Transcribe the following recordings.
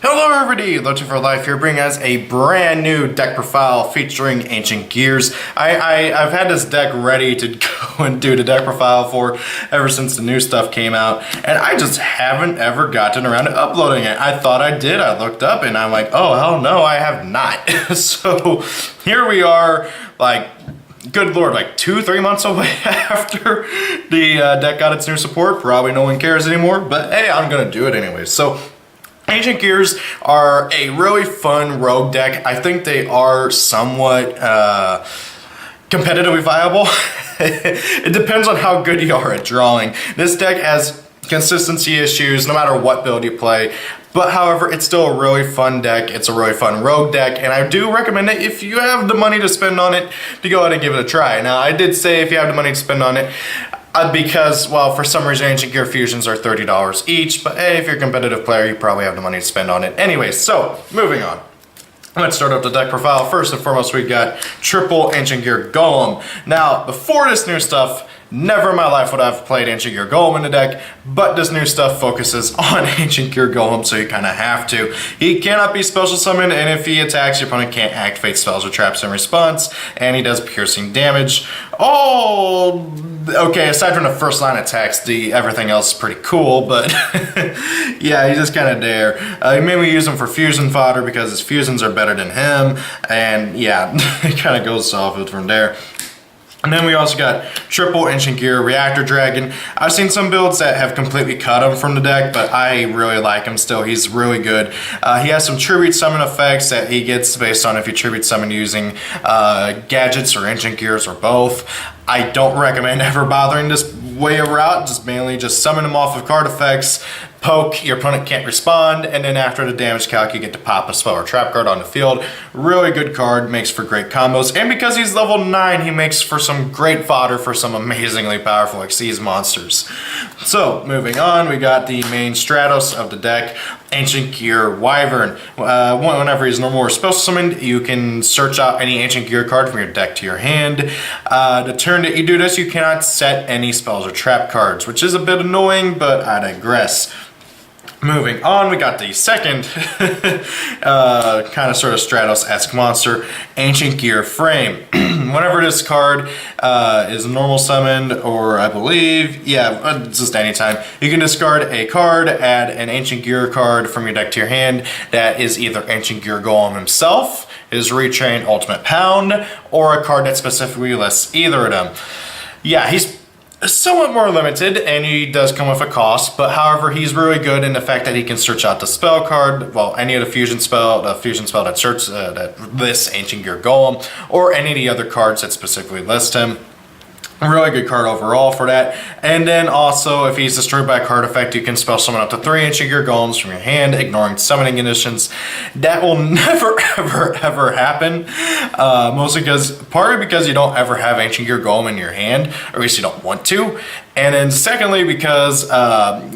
Hello everybody, Loto for Life here, bringing us a brand new deck profile featuring Ancient Gears. I've had this deck ready to go and do the deck profile for ever since the new stuff came out, and I just haven't ever gotten around to uploading it. I thought I did. I looked up and I'm like, oh hell no, I have not. So here we are, like, good lord, like 2-3 months away after the deck got its new support. Probably no one cares anymore, but hey, I'm gonna do it anyway. So Ancient Gears are a really fun rogue deck. I think they are somewhat competitively viable. It depends on how good you are at drawing. This deck has consistency issues no matter what build you play, but however, it's still a really fun deck. It's a really fun rogue deck, and I do recommend it if you have the money to spend on it to go ahead and give it a try. Now, I did say if you have the money to spend on it, because, well, for some reason, Ancient Gear Fusions are $30 each, but hey, if you're a competitive player, you probably have the money to spend on it. Anyway, so, moving on. Let's start up the deck profile. First and foremost, we got triple Ancient Gear Golem. Now, before this new stuff, never in my life would I have played Ancient Gear Golem in the deck, but this new stuff focuses on Ancient Gear Golem, so you kind of have to. He cannot be special summoned, and if he attacks, your opponent can't activate spells or traps in response, and he does piercing damage. Oh, okay, aside from the first line attacks, everything else is pretty cool, but yeah, he's just kind of there. You mainly use him for fusion fodder because his fusions are better than him, and yeah, it kind of goes off it from there. And then we also got triple Ancient Gear Reactor Dragon. I've seen some builds that have completely cut him from the deck, but I really like him still. He's really good. He has some tribute summon effects that he gets based on if you tribute summon using gadgets or Ancient Gears or both. I don't recommend ever bothering this way of route, just mainly just summon him off of card effects, poke, your opponent can't respond, and then after the damage calc you get to pop a spell or trap card on the field. Really good card, makes for great combos, and because he's level 9, he makes for some great fodder for some amazingly powerful Xyz monsters. So, moving on, we got the main Stratos of the deck, Ancient Gear Wyvern. Whenever he's no more spell summoned, you can search out any Ancient Gear card from your deck to your hand. The turn that you do this, you cannot set any spells or trap cards, which is a bit annoying, but I digress. Moving on, we got the second kind of sort of Stratos-esque monster, Ancient Gear Frame. Whenever this card is normal summoned, or I believe, yeah, just anytime, you can discard a card, add an Ancient Gear card from your deck to your hand that is either Ancient Gear Golem himself, his Retrained Ultimate Pound, or a card that specifically lists either of them. Yeah, he's somewhat more limited, and he does come with a cost, but however, he's really good in the fact that he can search out the spell card, well, any of the fusion spell that searches that lists Ancient Gear Golem, or any of the other cards that specifically list him. A really good card overall for that. And then also, if he's destroyed by a card effect, you can spell summon up to 3 Ancient Gear Golems from your hand, ignoring summoning conditions. That will never, ever happen. Mostly partly because you don't ever have Ancient Gear Golem in your hand, or at least you don't want to. And then secondly, because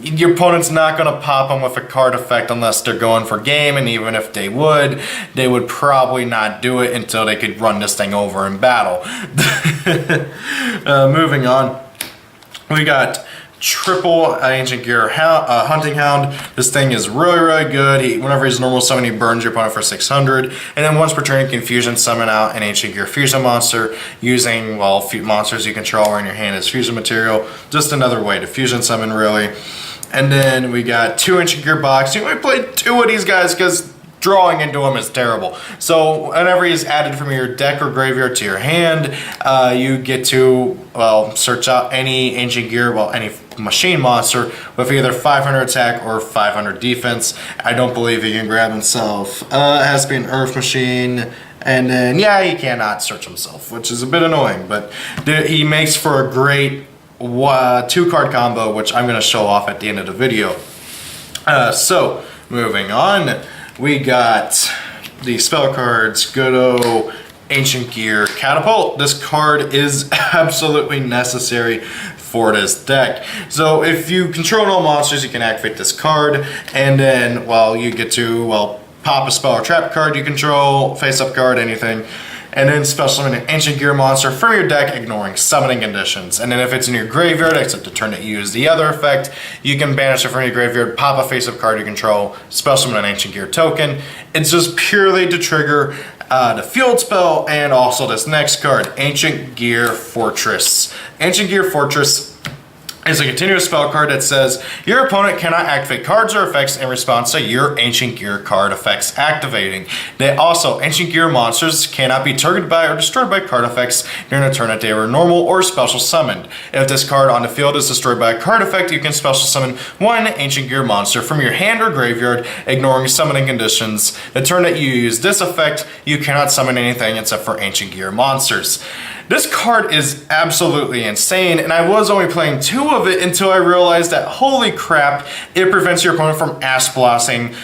your opponent's not going to pop them with a card effect unless they're going for game, and even if they would probably not do it until they could run this thing over in battle. Moving on, we got triple Ancient Gear Hunting Hound. This thing is really good. Whenever he's normal summon, he burns your opponent for 600, and then once per turn, you can fusion summon out an Ancient Gear Fusion monster using, well, monsters you control or in your hand as fusion material. Just another way to fusion summon, really. And then we got 2 Ancient Gear Box. You might play 2 of these guys because drawing into him is terrible. So whenever he's added from your deck or graveyard to your hand, you get to, well, search out any Ancient Gear, well, any machine monster with either 500 attack or 500 defense. I don't believe he can grab himself. It has to be an Earth Machine. And then, yeah, he cannot search himself, which is a bit annoying, but he makes for a great 2-card combo, which I'm going to show off at the end of the video. So, moving on, we got the spell cards, good old Ancient Gear Catapult. This card is absolutely necessary for this deck. So if you control all monsters, you can activate this card, and then, well, you get to, well, pop a spell or trap card you control, face-up card, anything, and then special summon an Ancient Gear monster from your deck, ignoring summoning conditions. And then if it's in your graveyard, except the turn that you use the other effect, you can banish it from your graveyard, pop a face-up card you control, special summon an Ancient Gear token. It's just purely to trigger the field spell, and also this next card, Ancient Gear Fortress. Ancient Gear Fortress is a continuous spell card that says your opponent cannot activate cards or effects in response to your Ancient Gear card effects activating. Ancient Gear monsters cannot be targeted by or destroyed by card effects during a turn that they were normal or special summoned. If this card on the field is destroyed by a card effect, you can special summon one Ancient Gear monster from your hand or graveyard, ignoring summoning conditions. The turn that you use this effect, you cannot summon anything except for Ancient Gear monsters. This card is absolutely insane, and I was only playing 2 of it until I realized that, holy crap, it prevents your opponent from ash blossoming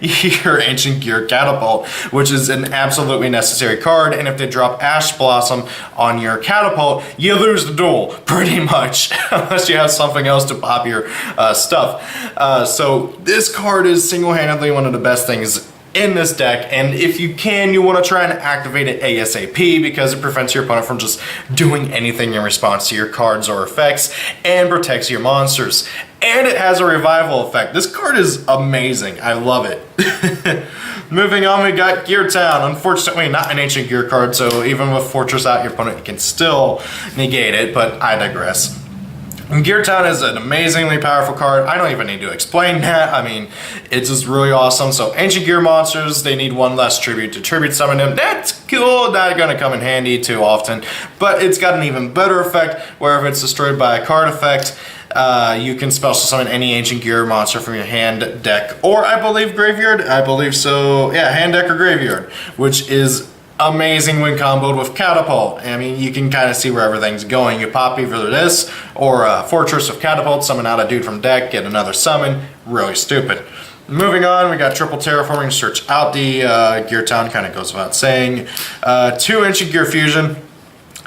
your Ancient Gear Catapult, which is an absolutely necessary card. And if they drop Ash Blossom on your Catapult, you lose the duel, pretty much, unless you have something else to pop your stuff. So this card is single-handedly one of the best things in this deck, and if you can, you want to try and activate it ASAP, because it prevents your opponent from just doing anything in response to your cards or effects, and protects your monsters. And it has a revival effect. This card is amazing. I love it. Moving on, we got Gear Town. Unfortunately, not an Ancient Gear card, so even with Fortress out, your opponent can still negate it, but I digress. Gear Town is an amazingly powerful card. I don't even need to explain that. I mean, it's just really awesome. So Ancient Gear monsters, they need 1 less tribute to tribute summon them. That's cool. Not going to come in handy too often. But it's got an even better effect, where if it's destroyed by a card effect, you can special summon any Ancient Gear monster from your hand, deck, or I believe graveyard. I believe so. Yeah, hand, deck, or graveyard, which is amazing when comboed with Catapult. I mean, you can kind of see where everything's going. You pop either this or Fortress of Catapult, summon out a dude from deck, get another summon. Really stupid. Moving on, we got triple terraforming, search out the Gear Town, kind of goes without saying. 2 Ancient Gear Fusion.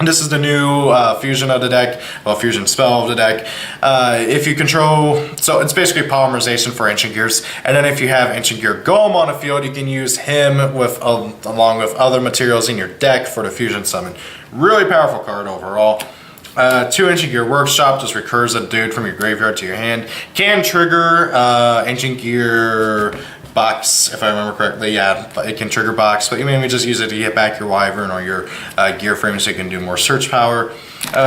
This is the new fusion of the deck, well, fusion spell of the deck. If you control, so it's basically polymerization for Ancient Gears. And then if you have Ancient Gear Golem on the field, you can use him with along with other materials in your deck for the fusion summon. Really powerful card overall. 2 Ancient Gear Workshop just recurs a dude from your graveyard to your hand. Can trigger Ancient Gear Box, if I remember correctly. Yeah, it can trigger Box, but you mainly just use it to get back your Wyvern or your Gear Frame, so you can do more search power.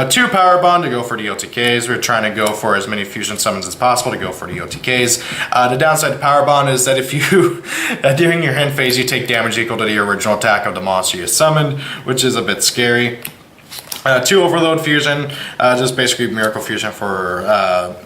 2 Power Bond to go for the OTKs. We're trying to go for as many fusion summons as possible to go for the OTKs. The downside to Power Bond is that if you, during your hand phase, you take damage equal to the original attack of the monster you summoned, which is a bit scary. 2 Overload Fusion, just basically Miracle Fusion for,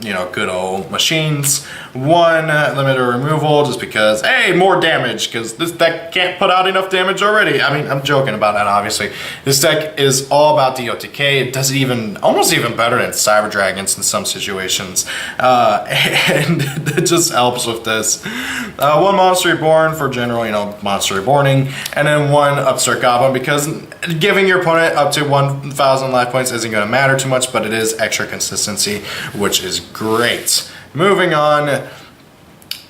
you know, good old machines. 1 Limiter Removal, just because, hey, more damage, because this deck can't put out enough damage already. I mean, I'm joking about that, obviously. This deck is all about the OTK. It does it even, almost even better than Cyber Dragons in some situations. And it just helps with this. 1 Monster Reborn for general, you know, Monster Reborning. And then 1 Upstart Goblin, because giving your opponent up to 1,000 life points isn't going to matter too much, but it is extra consistency, which is great. Moving on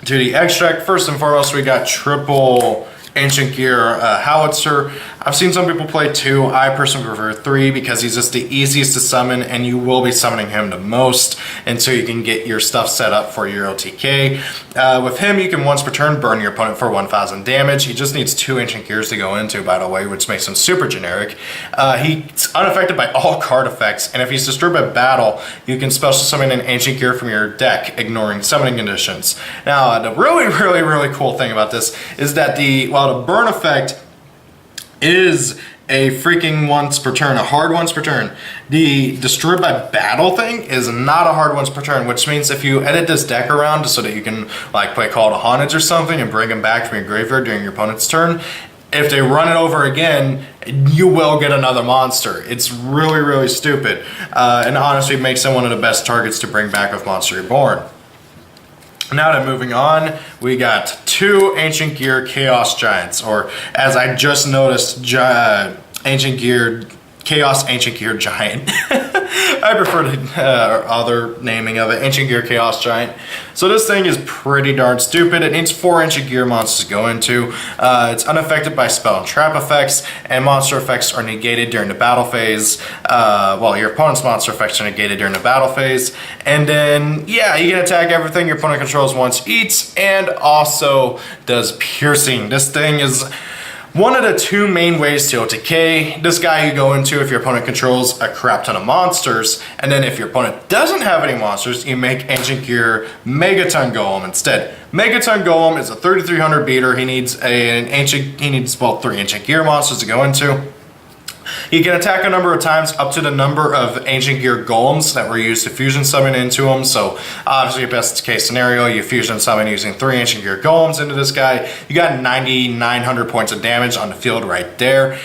to the extract. First and foremost, we got triple Ancient Gear Howitzer. I've seen some people play 2. I personally prefer 3 because he's just the easiest to summon, and you will be summoning him the most until you can get your stuff set up for your OTK. With him, you can once per turn burn your opponent for 1,000 damage. He just needs 2 Ancient Gears to go into, by the way, which makes him super generic. He's unaffected by all card effects, and if he's destroyed by battle, you can special summon an Ancient Gear from your deck, ignoring summoning conditions. Now, the really cool thing about this is that while the burn effect is a freaking once per turn, a hard once per turn, the destroyed by battle thing is not a hard once per turn, which means if you edit this deck around so that you can like play Call to Haunage or something and bring them back from your graveyard during your opponent's turn, if they run it over again, you will get another monster. It's really stupid, and honestly makes him one of the best targets to bring back with Monster Reborn. Now that moving on, we got 2 Ancient Gear Chaos Giants, or as I just noticed, Ancient Gear Chaos Ancient Gear Giant. I prefer the other naming of it, Ancient Gear Chaos Giant. So this thing is pretty darn stupid. It needs 4 Ancient Gear monsters to go into. It's unaffected by spell and trap effects, and monster effects are negated during the battle phase. Well, your opponent's monster effects are negated during the battle phase. And then, yeah, you can attack everything your opponent controls once eats, and also does piercing. This thing is one of the 2 main ways to OTK. This guy you go into if your opponent controls a crap ton of monsters, and then if your opponent doesn't have any monsters, you make Ancient Gear Megaton Golem instead. Megaton Golem is a 3300 beater. He needs well 3 Ancient Gear monsters to go into. He can attack a number of times up to the number of Ancient Gear Golems that were used to fusion summon into him. So obviously, best case scenario, you fusion summon using 3 Ancient Gear Golems into this guy. You got 9,900 points of damage on the field right there.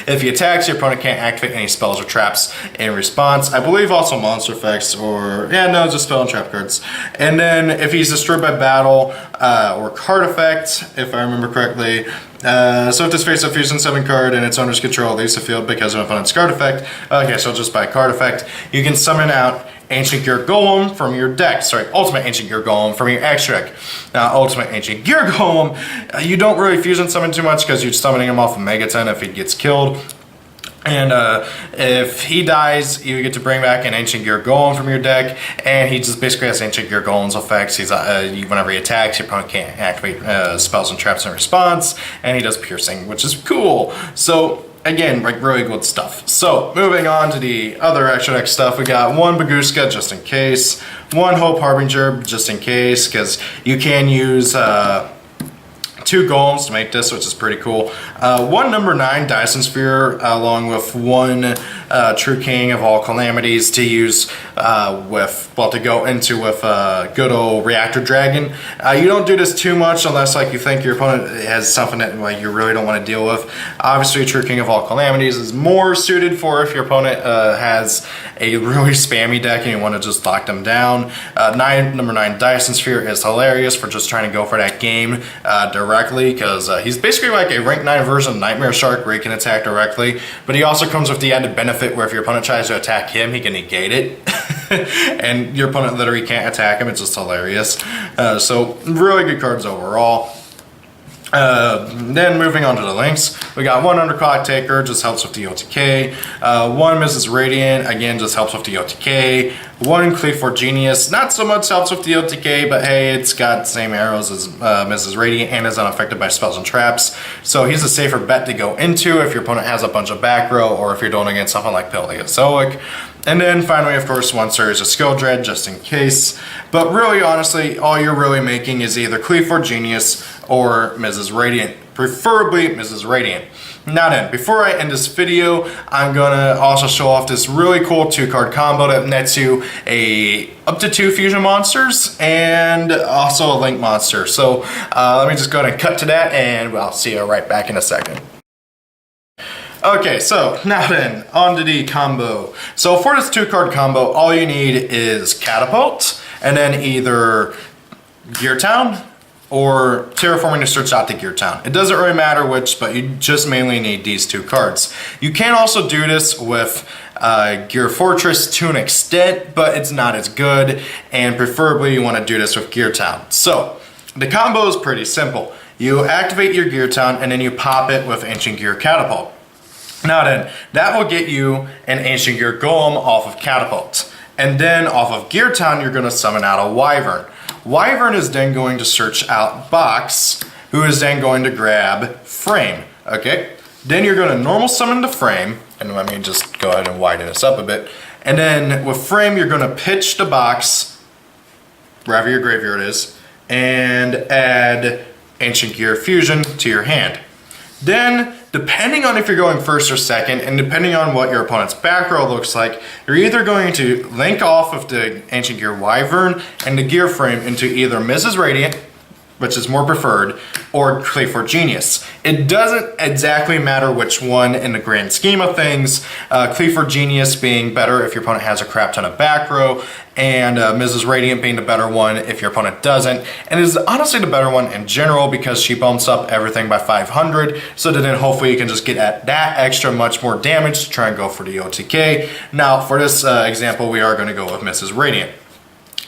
If he attacks, your opponent can't activate any spells or traps in response. I believe also monster effects just spell and trap cards. And then if he's destroyed by battle or card effect, if I remember correctly, so if this faces a fusion summon card and its owner's control leaves the field because of an opponent's card effect, okay, so just by card effect, you can summon out Ancient Gear Golem from your deck. Sorry, Ultimate Ancient Gear Golem from your extra deck. Now, Ultimate Ancient Gear Golem, you don't really fusion summon too much because you're summoning him off of Megaton if he gets killed. And if he dies, you get to bring back an Ancient Gear Golem from your deck, and he just basically has Ancient Gear Golem's effects. He's whenever he attacks, your opponent can't activate spells and traps in response, and he does piercing, which is cool. So again, like really good stuff. So moving on to the other extra deck stuff, we got 1 Baguska just in case, 1 Hope Harbinger just in case, because you can use 2 golems to make this, which is pretty cool. 1 number 9 Dyson Sphere, along with 1 True King of All Calamities to use to go into with good old Reactor Dragon. You don't do this too much unless you think your opponent has something that you really don't want to deal with. Obviously, True King of All Calamities is more suited for if your opponent has a really spammy deck and you want to just lock them down. Number 9 Dyson Sphere is hilarious for just trying to go for that game directly, because he's basically like a rank 9 version of Nightmare Shark where he can attack directly, but he also comes with the added benefit where if your opponent tries to attack him, he can negate it. And your opponent literally can't attack him. It's just hilarious. So really good cards overall. Then moving on to the links, we got 1 Underclock Taker, just helps with the OTK. 1 Mrs. Radiant, again, just helps with the OTK. 1 Cleaveforth Genius, not so much helps with the OTK, but hey, it's got the same arrows as Mrs. Radiant and is unaffected by spells and traps. So he's a safer bet to go into if your opponent has a bunch of back row or if you're doing against something like Paleozoic. And then finally, of course, 1 Series of Skill Dread, just in case. But really, honestly, all you're really making is either Cleaveforth Genius or Mrs. Radiant, preferably Mrs. Radiant. Now then, before I end this video, I'm gonna also show off this really cool 2-card combo that nets you up to 2 fusion monsters and also a link monster. So let me just go ahead and cut to that, and I'll see you right back in a second. Okay, so now then, on to the combo. So for this 2-card combo, all you need is Catapult, and then either Gear Town or Terraforming to search out the Gear Town. It doesn't really matter which, but you just mainly need these 2 cards. You can also do this with Gear Fortress to an extent, but it's not as good, and preferably you want to do this with Gear Town. So the combo is pretty simple. You activate your Gear Town, and then you pop it with Ancient Gear Catapult. Now then, that will get you an Ancient Gear Golem off of Catapult. And then off of Gear Town, you're going to summon out a Wyvern. Wyvern is then going to search out Box, who is then going to grab Frame. Okay? Then you're going to normal summon the Frame, and let me just go ahead and widen this up a bit. And then with Frame, you're going to pitch the Box, wherever your graveyard is, and add Ancient Gear Fusion to your hand. Then, depending on if you're going first or second, and depending on what your opponent's back row looks like, you're either going to link off of the Ancient Gear Wyvern and the Gear Frame into either Mrs. Radiant which is more preferred, or Clayford Genius. It doesn't exactly matter which one in the grand scheme of things. Clayford Genius being better if your opponent has a crap ton of back row, and Mrs. Radiant being the better one if your opponent doesn't. And it is honestly the better one in general because she bumps up everything by 500, so that then hopefully you can just get at that extra much more damage to try and go for the OTK. Now for this example, we are going to go with Mrs. Radiant.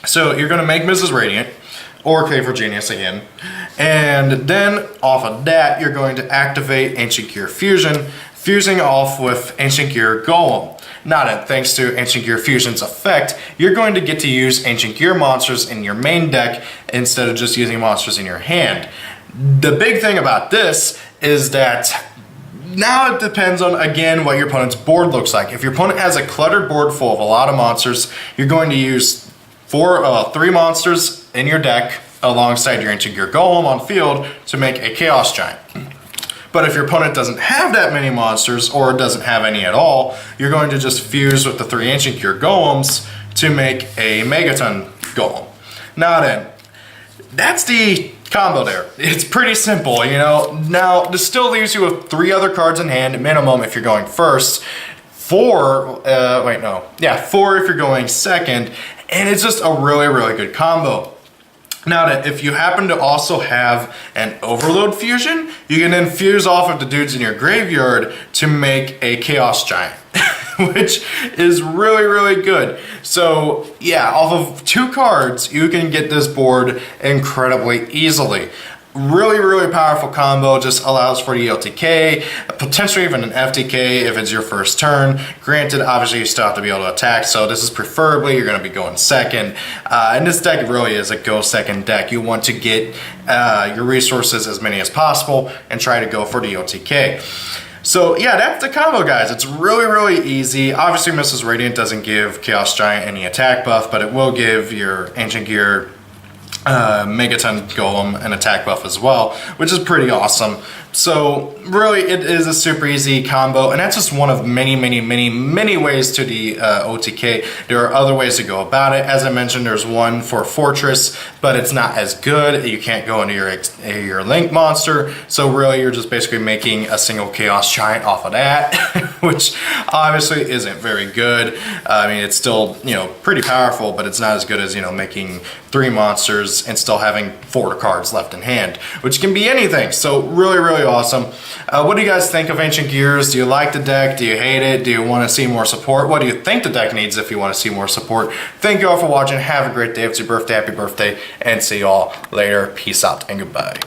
So you're going to make Mrs. Radiant, or Clayford Genius again, and then off of that you're going to activate Ancient Gear Fusion, fusing off with Ancient Gear Golem. Now then, thanks to Ancient Gear Fusion's effect, you're going to get to use Ancient Gear monsters in your main deck instead of just using monsters in your hand. The big thing about this is that now it depends on, again, what your opponent's board looks like. If your opponent has a cluttered board full of a lot of monsters, you're going to use 3 monsters in your deck alongside your Ancient Gear Golem on field to make a Chaos Giant. But if your opponent doesn't have that many monsters, or doesn't have any at all, you're going to just fuse with the 3 Ancient Gear Golems to make a Megaton Golem. Now then, that's the combo there. It's pretty simple, you know. Now, this still leaves you with 3 other cards in hand, minimum if you're going first. 4 if you're going second, and it's just a really, really good combo. Now that if you happen to also have an Overload Fusion, you can then fuse off of the dudes in your graveyard to make a Chaos Giant, which is really, really good. So yeah, off of 2 cards, you can get this board incredibly easily. Really, really powerful combo, just allows for the OTK, potentially even an FTK if it's your first turn. Granted, obviously you still have to be able to attack, so this is preferably you're going to be going second. And this deck really is a go second deck. You want to get your resources as many as possible and try to go for the OTK. So yeah, that's the combo, guys. It's really, really easy. Obviously, Mrs. Radiant doesn't give Chaos Giant any attack buff, but it will give your Ancient Gear Megaton Golem an attack buff as well, which is pretty awesome. So really, it is a super easy combo, and that's just one of many, many, many, many ways to the OTK. There are other ways to go about it. As I mentioned, there's one for Fortress, but it's not as good. You can't go into your Link monster, so really you're just basically making a single Chaos Giant off of that, which obviously isn't very good. I mean, it's still, you know, pretty powerful, but it's not as good as, you know, making 3 monsters and still having 4 cards left in hand, which can be anything. So really, really awesome. What do you guys think of Ancient Gears? Do you like the deck? Do you hate it? Do you want to see more support? What do you think the deck needs if you want to see more support? Thank you all for watching. Have a great day. If it's your birthday, happy birthday, and see you all later. Peace out and goodbye.